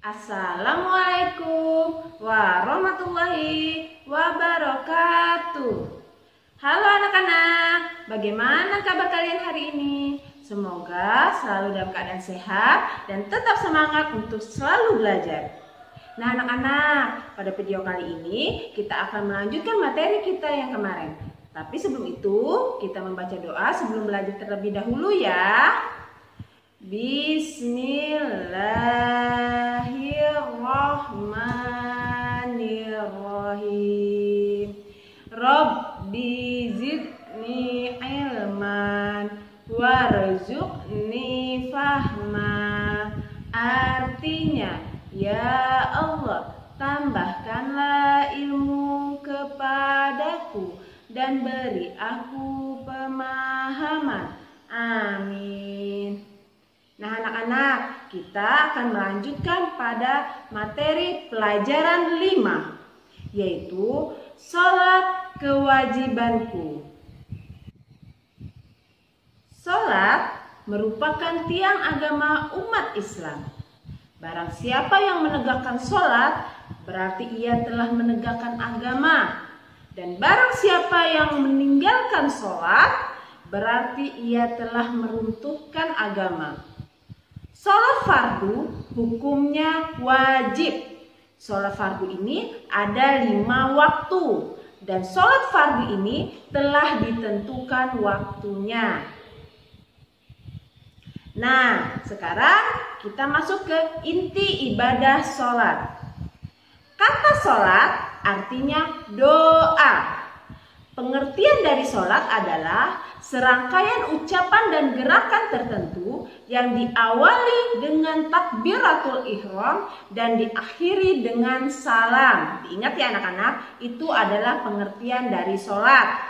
Assalamualaikum warahmatullahi wabarakatuh. Halo anak-anak, bagaimana kabar kalian hari ini? Semoga selalu dalam keadaan sehat dan tetap semangat untuk selalu belajar. Nah anak-anak, pada video kali ini kita akan melanjutkan materi kita yang kemarin. Tapi sebelum itu, kita membaca doa sebelum belajar terlebih dahulu ya. Bismillahirrahmanirrahim. Rabbi zidni ilman warzuqni fahma. Artinya, ya Allah, tambahkanlah ilmu kepadaku dan beri aku pemahaman. Amin. Nah anak-anak, kita akan melanjutkan pada materi pelajaran 5, yaitu sholat kewajibanku. Sholat merupakan tiang agama umat Islam. Barang siapa yang menegakkan sholat, berarti ia telah menegakkan agama. Dan barang siapa yang meninggalkan sholat, berarti ia telah meruntuhkan agama. Sholat fardu hukumnya wajib. Sholat fardu ini ada 5 waktu. Dan sholat fardu ini telah ditentukan waktunya. Nah, sekarang kita masuk ke inti ibadah sholat. Kata sholat artinya doa. Pengertian dari sholat adalah serangkaian ucapan dan gerakan tertentu yang diawali dengan takbiratul ihram dan diakhiri dengan salam. Diingat ya anak-anak, itu adalah pengertian dari sholat.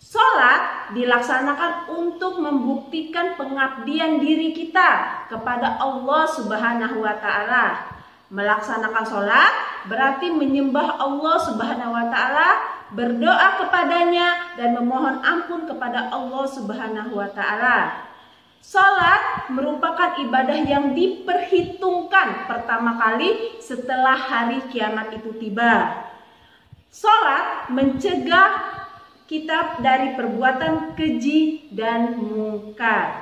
Sholat dilaksanakan untuk membuktikan pengabdian diri kita kepada Allah Subhanahu wa Ta'ala. Melaksanakan sholat berarti menyembah Allah Subhanahu wa Ta'ala, berdoa kepadanya dan memohon ampun kepada Allah Subhanahu wa Ta'ala. Sholat merupakan ibadah yang diperhitungkan pertama kali setelah hari kiamat itu tiba. Sholat mencegah kita dari perbuatan keji dan mungkar.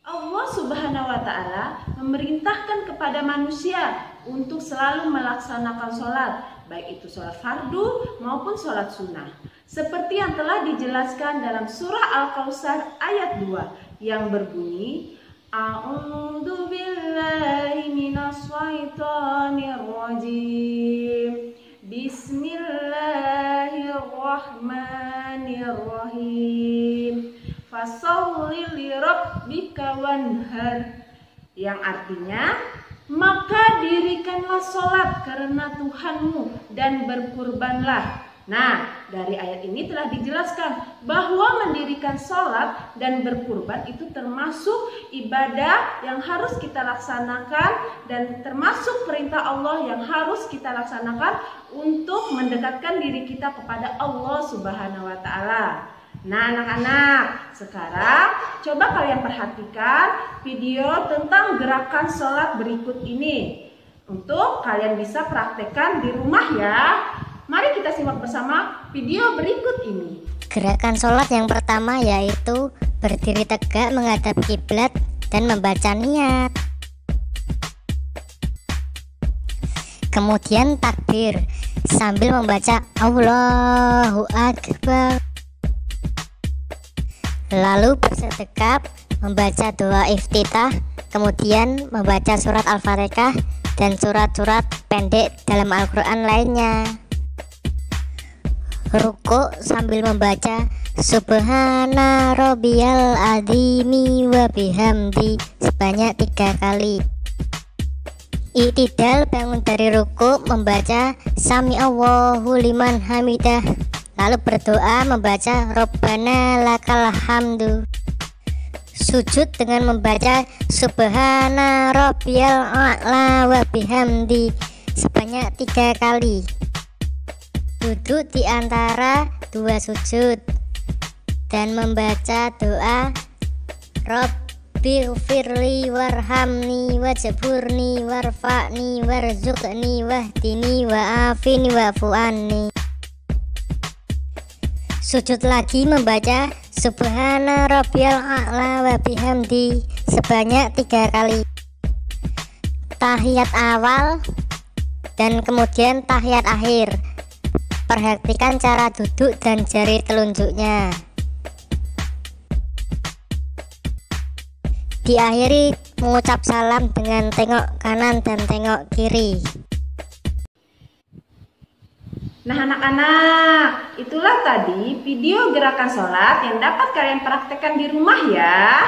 Allah Subhanahu wa Ta'ala memerintahkan kepada manusia untuk selalu melaksanakan sholat, baik itu sholat fardu maupun sholat sunnah, seperti yang telah dijelaskan dalam surah Al-Kautsar ayat 2 yang berbunyi, A'udzu billahi minasy syaithanir rajim. Bismillahirrahmanirrahim. Fasholli lirabbika wanhar, yang artinya maka dirikanlah sholat karena Tuhanmu dan berkurbanlah. Nah, dari ayat ini telah dijelaskan bahwa mendirikan sholat dan berkurban itu termasuk ibadah yang harus kita laksanakan dan termasuk perintah Allah yang harus kita laksanakan untuk mendekatkan diri kita kepada Allah Subhanahu wa Ta'ala. Nah anak-anak, sekarang coba kalian perhatikan video tentang gerakan sholat berikut ini. Untuk kalian bisa praktekkan di rumah ya. Mari kita simak bersama video berikut ini. Gerakan sholat yang pertama yaitu berdiri tegak menghadap kiblat dan membaca niat. Kemudian takbir sambil membaca Allahu Akbar. Lalu bersedekap, membaca doa iftitah, kemudian membaca surat Al-Fatihah dan surat-surat pendek dalam Al-Quran lainnya. Rukuk sambil membaca Subhana Rabbiyal Azimi wa bihamdi sebanyak 3 kali. I'tidal bangun dari rukuk membaca Sami Allahu liman hamidah. Lalu berdoa membaca Rabbana lakal hamdu. Sujud dengan membaca Subhana Rabbiyal a'la wa bihamdi sebanyak 3 kali. Duduk di antara 2 sujud dan membaca doa Rabb Rabbi ghfirli warhamni wajburni warfa'ni warzuqni wahdini wa'afini wa'fu anni. Sujud lagi membaca Subhana Rabbiyal A'la wa bihamdi sebanyak 3 kali. Tahiyat awal dan kemudian tahiyat akhir. Perhatikan cara duduk dan jari telunjuknya. Diakhiri mengucap salam dengan tengok kanan dan tengok kiri. Nah anak-anak, itulah tadi video gerakan sholat yang dapat kalian praktekkan di rumah ya.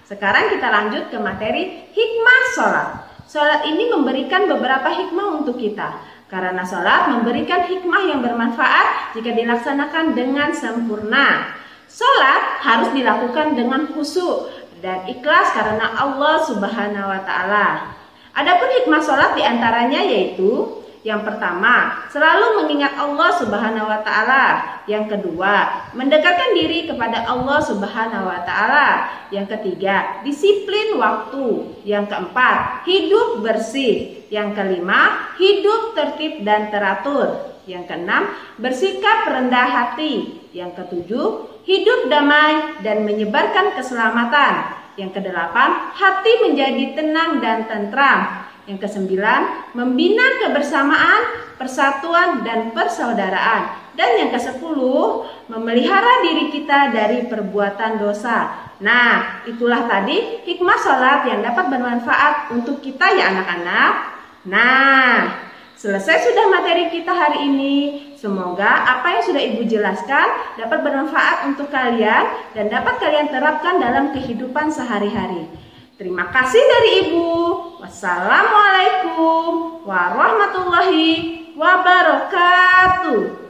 Sekarang kita lanjut ke materi hikmah sholat. Sholat ini memberikan beberapa hikmah untuk kita. Karena sholat memberikan hikmah yang bermanfaat jika dilaksanakan dengan sempurna. Sholat harus dilakukan dengan khusyuk dan ikhlas karena Allah Subhanahu wa Ta'ala. Adapun hikmah sholat diantaranya yaitu: yang pertama, selalu mengingat Allah Subhanahu wa Ta'ala. Yang kedua, mendekatkan diri kepada Allah Subhanahu wa Ta'ala. Yang ketiga, disiplin waktu. Yang keempat, hidup bersih. Yang kelima, hidup tertib dan teratur. Yang keenam, bersikap rendah hati. Yang ketujuh, hidup damai dan menyebarkan keselamatan. Yang kedelapan, hati menjadi tenang dan tentram. Yang kesembilan, membina kebersamaan, persatuan dan persaudaraan. Dan yang kesepuluh, memelihara diri kita dari perbuatan dosa. Nah, itulah tadi hikmah sholat yang dapat bermanfaat untuk kita ya anak-anak. Nah, selesai sudah materi kita hari ini. Semoga apa yang sudah Ibu jelaskan dapat bermanfaat untuk kalian dan dapat kalian terapkan dalam kehidupan sehari-hari. Terima kasih dari Ibu. Wassalamualaikum warahmatullahi wabarakatuh.